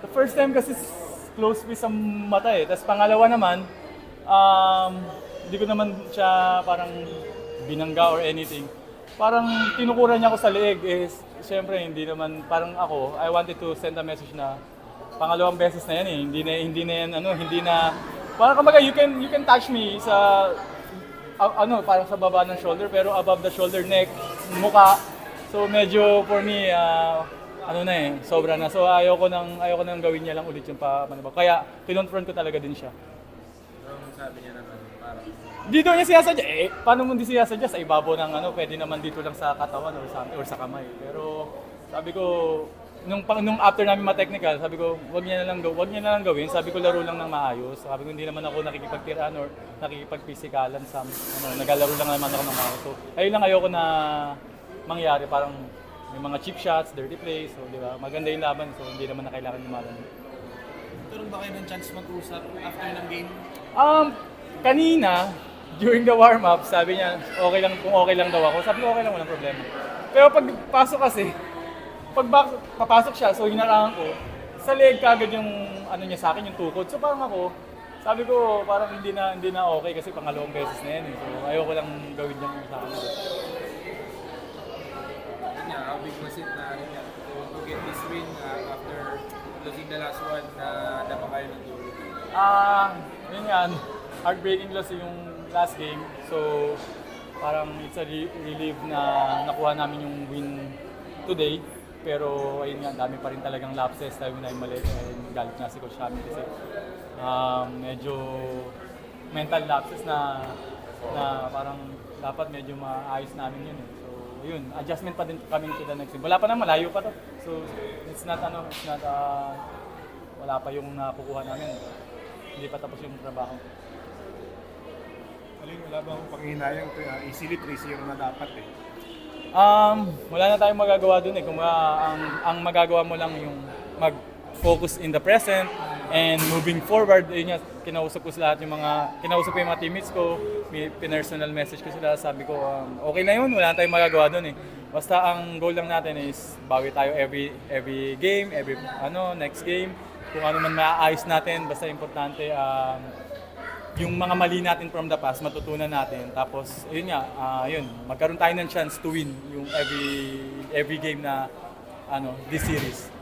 The first time kasi close with sa mata eh. Tapos pangalawa naman, hindi ko naman siya parang binangga or anything. Parang tinukuran niya ako sa leeg is, siyempre hindi naman, parang ako, I wanted to send a message na pangalawang beses na yan eh. Hindi na yan, hindi na, parang kumbaga you can touch me sa, parang sa baba ng shoulder, pero above the shoulder, neck, muka. So medyo for me, sobra na. So ayoko nang gawin niya lang ulit yung Kaya kinonfront ko talaga din siya. Sabi niya naman, parang... Hindi daw niya sinasadya. Paano mo hindi sinasadya? Sa ibabaw ng pwede naman dito lang sa katawan or sa kamay. Pero sabi ko, nung after namin ma-technical, sabi ko, wag niya na lang gawin. Sabi ko, laro lang ng maayos. Sabi ko, hindi naman ako nakikipagtiraan or nakikipagpisikalan sa, naglalaro lang naman ako ng maayos. So, ayun lang ayoko na mangyari. Parang may mga cheap shots, dirty plays. So, di ba? Maganda yung laban. So, hindi naman na kailangan lumaban. Turon ba kayo ng chance mag-usap after ng game? Kanina, during the warm-up, sabi niya, kung okay lang daw ako. Sabi ko, okay lang, walang problema. Pero pag pasok kasi, papasok siya, so hinarangan ko, sa leg kagad yung niya sa akin, yung tukod. So parang ako, sabi ko, parang hindi na okay kasi pangalawang beses na yan. So ayoko lang gawin niya sa akin. Yun nga, how big was it na to get this win after losing the last one na dapat kayo ng dulo? Yun nga, heartbreaking loss yung last game. So, parang it's a relief na nakuha namin yung win today. Pero ayun nga, dami pa rin talagang lapses tayo na mali. Galit na si Coach Shami kasi medyo mental lapses na parang dapat medyo maayos namin yun eh. So, yun, adjustment pa din kami to the next game. Wala pa na, malayo pa to. So, wala pa yung nakukuha namin. Hindi pa tapos yung trabaho. Wala bang panghihinayang easily 3-0 na dapat eh? Wala na tayong magagawa dun eh. Kung ang magagawa mo lang yung mag-focus in the present and moving forward. Yun nga, kinausap ko sa kinausap ko yung mga teammates ko, may personal message ko sila, sabi ko, okay na yun, wala na tayong magagawa dun eh. Basta ang goal lang natin is bawi tayo every game, next game. Kung ano man maaayos natin, basta importante, yung mga mali natin from the past, matutunan natin. Tapos, yun nga, magkaroon tayo ng chance to win yung every game na this series.